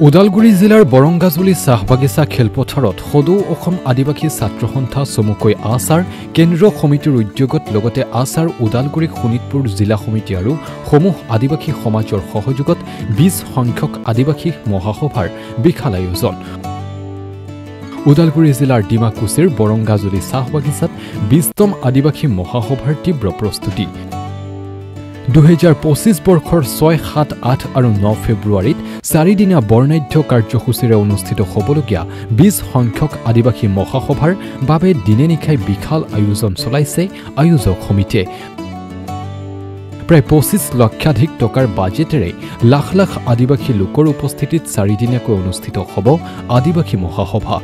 ওদালগুৰি জিলাৰ বৰংগাজুলি চাহ বাগিচা খেলপথাৰত সদৌ অসম আদিবাসী ছাত্ৰ সন্থা চমুকৈ আছাৰ কেন্দ্ৰীয় সমিতিৰ উদ্যোগত লগতে আছাৰ ওদালগুৰি শোণিতপুৰ জিলা সমিতি আৰু সমূহ আদিবাসী সমাজৰ সহযোগত 20 সংখ্যক আদিবাসী মহাসভাৰ বিশাল আয়োজন। ওদালগুৰি জিলাৰ ডিমাকুছিৰ বৰংগাজুলি চাহ বাগিচাত 20তম আদিবাসী মহাসভাৰ তীব্ৰ প্ৰস্তুতি। 2025 বৰ্ষৰ 6, 7, 8 আৰু 9 ফেব্ৰুৱাৰীত 4 দিনীয়া বৰ্ণাঢ্য কাৰ্যসূচীৰে অনুষ্ঠিত হ'বলগীয়া 20 সংখ্যক আদিবাসী মহাসভাৰ বাবে দিনে নিশাই বিশাল আয়োজন চলাইছে আয়োজক সমিতিয়ে। প্ৰায় 25 লক্ষাধিক টকাৰ বাজেটেৰে লাখ লাখ আদিবাসী লোকৰ উপস্থিতিত 4 দিনীয়াকৈ অনুষ্ঠিত হ'ব আদিবাসী মহাসভা।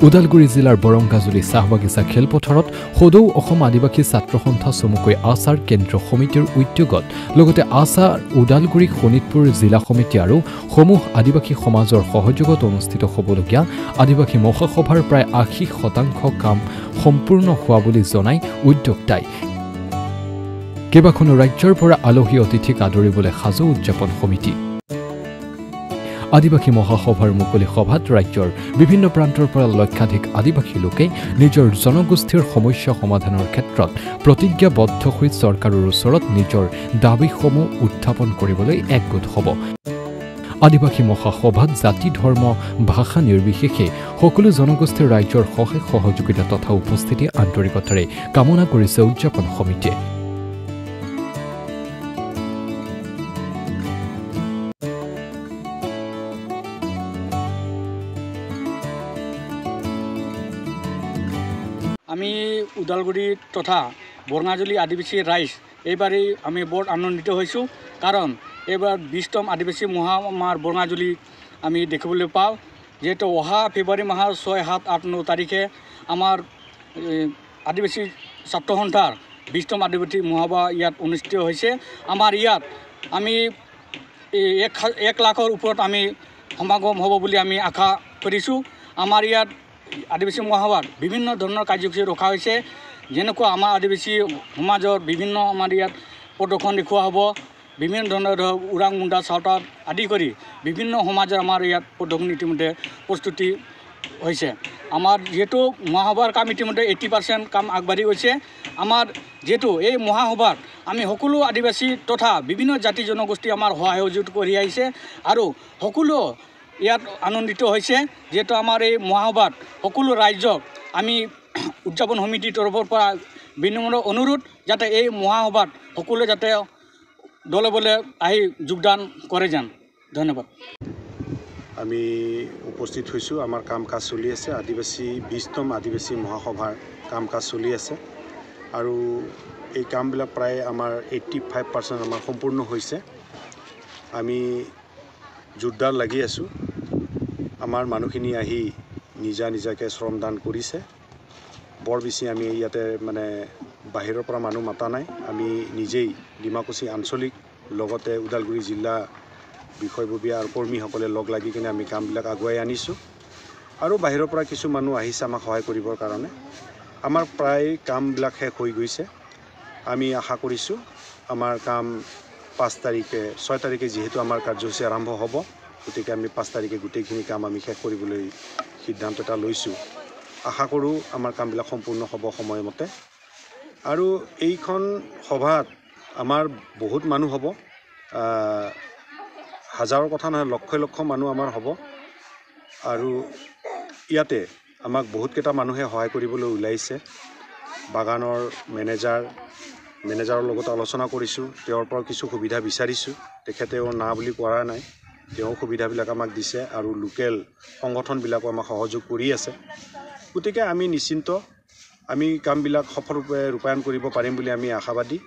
ওদালগুৰি জিলাৰ বৰংগাজুলি চাহ বাগিচা খেলপথাৰত সদৌ অসম আদিবাসী ছাত্ৰ সন্থা চমুকৈ আছাৰ কেন্দ্ৰীয় সমিতিৰ উদ্যোগত লগতে আছাৰ ওদালগুৰি শোণিতপুৰ জিলা সমিতি আৰু সমূহ আদিবাসী সমাজৰ সহযোগত অনুষ্ঠিত হ'বলগীয়া আদিবাসী মহাসভাৰ প্ৰায় 80% কাম সম্পূৰ্ণ হোৱা বুলি জনাই উদ্যোক্তাই। কেইবাখনো ৰাজ্যৰ পৰা আলহী অতিথিক আদৰিবলৈ সাজু উদযাপন সমিতি। আদিবাসী মহাসভাৰ মুকলি সভাত ৰাজ্যৰ বিভিন্ন প্ৰান্তৰ পৰা লক্ষাধিক আদিবাসী লোকে নিজৰ জনগোষ্ঠীৰ সমস্যা সমাধানৰ ক্ষেত্ৰত প্ৰতিজ্ঞাবদ্ধ হৈ চৰকাৰৰ ওচৰত নিজৰ দাবীসমূহ উত্থাপন কৰিবলৈ একগোট হ'ব। আদিবাসী মহাসভাত জাতি ধৰ্ম ভাষা নিৰ্বিশেষে সকলো জনগোষ্ঠীৰ ৰাইজৰ সহযোগিতা তথা উপস্থিতি আন্তৰিকতাৰে কামনা কৰিছে উদযাপন সমিতিয়ে। আমি ওদালগুৰি তথা বৰঙাজুলি আদিবাসী ৰাইজ এইবাৰেই আমি বৰ আনন্দিত হৈছোঁ, কাৰণ এইবাৰ 20তম আদিবাসী মহাসমাৰ বৰঙাজুলি আমি দেখিবলৈ পাওঁ। যিহেতু অহা ফেব্ৰুৱাৰী মাহৰ 6, 7, 8, 9 তাৰিখে আমাৰ আদিবাসী ছাত্ৰ সন্থাৰ 20তম আদিবাসী মহাসভা ইয়াত অনুষ্ঠিত হৈছে। আমাৰ ইয়াত আমি 1 লাখৰ ওপৰত আমি সমাগম হ'ব বুলি আমি আশা কৰিছোঁ। আমাৰ ইয়াত আদিবাসী মহাসভাত বিভিন্ন ধৰণৰ কাৰ্যসূচী ৰখা হৈছে, যেনেকুৱা আমাৰ আদিবাসী সমাজৰ বিভিন্ন আমাৰ ইয়াত প্ৰদৰ্শন দেখুওৱা হ'ব। বিভিন্ন ধৰণৰ ওৰাং মুণ্ডা চাওতাল আদি কৰি বিভিন্ন সমাজৰ আমাৰ ইয়াত প্ৰদৰ্শন ইতিমধ্যে প্ৰস্তুতি হৈছে। আমাৰ যিহেতু মহাসভাৰ কাম ইতিমধ্যে 80% কাম আগবাঢ়ি গৈছে। আমাৰ যিহেতু এই মহাসভাত আমি সকলো আদিবাসী তথা বিভিন্ন জাতি জনগোষ্ঠী আমাৰ সহায় সহযোগ কৰি আহিছে আৰু সকলো ইয়াত আনন্দিত হৈছে। যিহেতু আমাৰ এই মহাসভাত সকলো ৰাইজক আমি উদযাপন সমিতিৰ তৰফৰ পৰা বিনম্ৰ অনুৰোধ যাতে এই মহাসভাত সকলোৱে যাতে দলে বলে আহি যোগদান কৰে যেন। ধন্যবাদ। আমি উপস্থিত হৈছোঁ। আমাৰ কাম কাজ চলি আছে। আদিবাসী 20তম আদিবাসী মহাসভাৰ কাম কাজ চলি আছে আৰু এই কামবিলাক প্ৰায় আমাৰ 85% আমাৰ সম্পূৰ্ণ হৈছে। আমি জোৰদাৰ লাগি আছোঁ। আমাৰ মানুহখিনি আহি নিজাকৈ শ্ৰমদান কৰিছে। বৰ বেছি আমি ইয়াতে বাহিৰৰ পৰা মানুহ মাতা নাই। আমি নিজেই ডিমাকুছী আঞ্চলিক লগতে ওদালগুৰি জিলা বিষয়ববীয়া আৰু কৰ্মীসকলে লগ লাগি কিনে আমি কামবিলাক আগুৱাই আনিছোঁ আৰু বাহিৰৰ পৰা কিছু মানুহ আহিছে আমাক সহায় কৰিবৰ কাৰণে। আমাৰ প্ৰায় কামবিলাক শেষ হৈ গৈছে। আমি আশা কৰিছোঁ আমাৰ কাম 5 তাৰিখে 6 তাৰিখে যিহেতু আমাৰ কাৰ্যসূচী আৰম্ভ হ'ব, গতিকে আমি 5 তাৰিখে গোটেইখিনি কাম আমি শেষ কৰিবলৈ সিদ্ধান্ত এটা লৈছোঁ। আশা কৰোঁ আমাৰ কামবিলাক সম্পূৰ্ণ হ'ব সময়মতে। আৰু এইখন সভাত আমাৰ বহুত মানুহ হ'ব, হাজাৰৰ কথা নহয়, লক্ষ মানুহ আমাৰ হ'ব আৰু ইয়াতে আমাক বহুতকেইটা মানুহে সহায় কৰিবলৈ ওলাইছে। বাগানৰ মেনেজাৰৰ লগত আলোচনা কৰিছোঁ। তেওঁৰ পৰা কিছু সুবিধা বিচাৰিছোঁ। তেখেতেও না বুলি কোৱা নাই। তেওঁ সুবিধাবিলাক আমাক দিছে আৰু লোকেল সংগঠনবিলাকো আমাক সহযোগ কৰি আছে। গতিকে আমি নিশ্চিন্ত, আমি কামবিলাক সফলৰূপে ৰূপায়ণ কৰিব পাৰিম বুলি আমি আশাবাদী।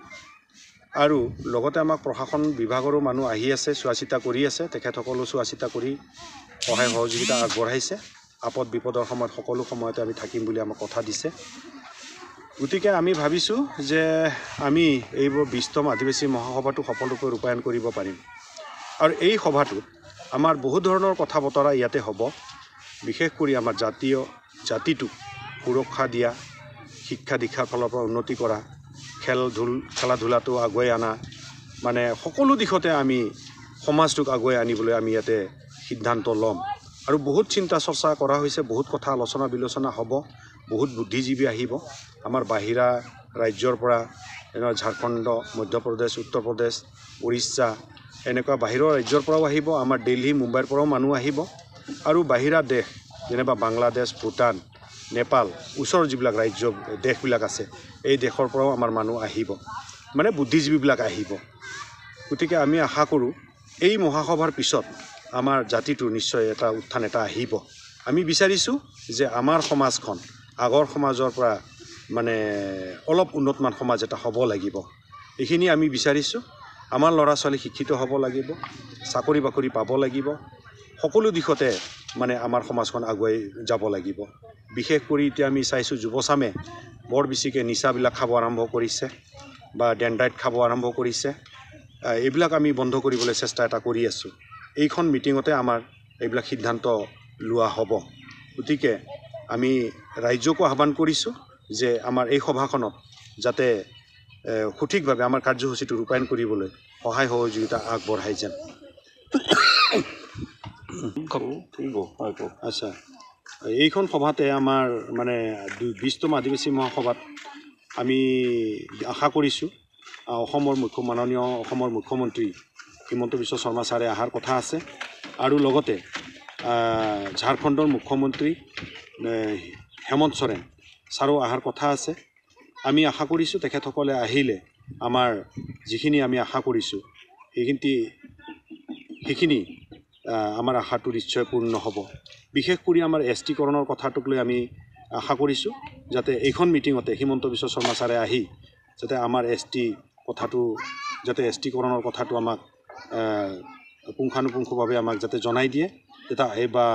আৰু লগতে আমাক প্ৰশাসন বিভাগৰো মানুহ আহি আছে, চোৱা চিতা কৰি আছে। তেখেতসকলেও চোৱা চিতা কৰি সহায় সহযোগিতা আগবঢ়াইছে। আপদ বিপদৰ সময়ত সকলো সময়তে আমি থাকিম বুলি আমাক কথা দিছে। গতিকে আমি ভাবিছোঁ যে আমি এইবোৰ 20তম আদিবাসী মহাসভাটো সফলৰূপে ৰূপায়ণ কৰিব পাৰিম। আৰু এই সভাটোত আমাৰ বহুত ধৰণৰ কথা বতৰা ইয়াতে হ'ব। বিশেষ কৰি আমাৰ জাতিটোক সুৰক্ষা দিয়া, শিক্ষা দীক্ষাৰ ফালৰ পৰা উন্নতি কৰা, খেলা ধূলাটো আগুৱাই অনা, সকলো দিশতে আমি সমাজটোক আগুৱাই আনিবলৈ আমি ইয়াতে সিদ্ধান্ত ল'ম আৰু বহুত চিন্তা চৰ্চা কৰা হৈছে বহুত কথা আলোচনা বিলোচনা হ'ব বহুত বুদ্ধিজীৱী আহিব আমাৰ বাহিৰা ৰাজ্যৰ পৰা ঝাৰখণ্ড মধ্যপ্ৰদেশ উত্তৰ প্ৰদেশ উৰিষ্যা এনেকুৱা বাহিৰৰ ৰাজ্যৰ পৰাও আহিব আমাৰ দিল্লী মুম্বাইৰ পৰাও মানুহ আহিব আৰু বাহিৰা দেশ যেনেবা বাংলাদেশ ভূটান নেপাল ওচৰৰ যিবিলাক ৰাজ্য দেশবিলাক আছে এই দেশৰ পৰাও আমাৰ মানুহ আহিব মানে বুদ্ধিজীৱীবিলাক আহিব গতিকে আমি আশা কৰোঁ এই মহাসভাৰ পিছত আমাৰ জাতিটোৰ নিশ্চয় এটা উত্থান এটা আহিব আমি বিচাৰিছোঁ যে আমাৰ সমাজখন আগৰ সমাজৰ পৰা মানে অলপ উন্নতমান সমাজ এটা হ'ব লাগিব এইখিনি আমি বিচাৰিছোঁ আমাৰ ল'ৰা ছোৱালী শিক্ষিত হ'ব লাগিব চাকৰি বাকৰি পাব লাগিব সকলো দিশতে মানে আমাৰ সমাজখন আগুৱাই যাব লাগিব বিশেষ কৰি এতিয়া আমি চাইছোঁ যুৱচামে বৰ বেছিকৈ নিচাবিলাক খাব আৰম্ভ কৰিছে বা ডেণ্ড্ৰাইট খাব আৰম্ভ কৰিছে এইবিলাক আমি বন্ধ কৰিবলৈ চেষ্টা এটা কৰি আছোঁ এইখন মিটিঙতে আমাৰ এইবিলাক সিদ্ধান্ত লোৱা হ'ব গতিকে আমি ৰাজ্যকো আহ্বান কৰিছোঁ যে আমাৰ এই সভাখনত যাতে সঠিকভাৱে আমাৰ কাৰ্যসূচীটো ৰূপায়ণ কৰিবলৈ সহায় সহযোগিতা আগবঢ়াই যেন আচ্ছা এইখন সভাতে আমাৰ মানে 20তম আদিবাসী মহাসভাত আমি আশা কৰিছোঁ মাননীয় অসমৰ মুখ্যমন্ত্ৰী হিমন্ত বিশ্ব শৰ্মা ছাৰে অহাৰ কথা আছে আৰু লগতে ঝাৰখণ্ডৰ মুখ্যমন্ত্ৰী হেমন্ত সোৰেন ছাৰো অহাৰ কথা আছে আমি আশা কৰিছোঁ তেখেতসকলে আহিলে আমাৰ যিখিনি আমি আশা কৰিছোঁ সেইখিনি আমাৰ আশাটো নিশ্চয় পূৰ্ণ হ'ব বিশেষ কৰি আমাৰ ST কৰণৰ কথাটোক লৈ আমি আশা কৰিছোঁ যাতে এইখন মিটিঙতে হিমন্ত বিশ্ব শৰ্মা ছাৰে আহি যাতে আমাৰ ST কৰণৰ কথাটো আমাক পুংখানুপুংখভাৱে আমাক যাতে জনাই দিয়ে তেতিয়া বা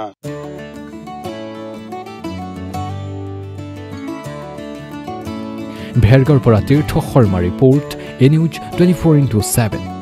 ভেৰগাঁৱৰ পৰা তীৰ্থ শৰ্মা ৰিপৰ্ট এ নিউজ 24/7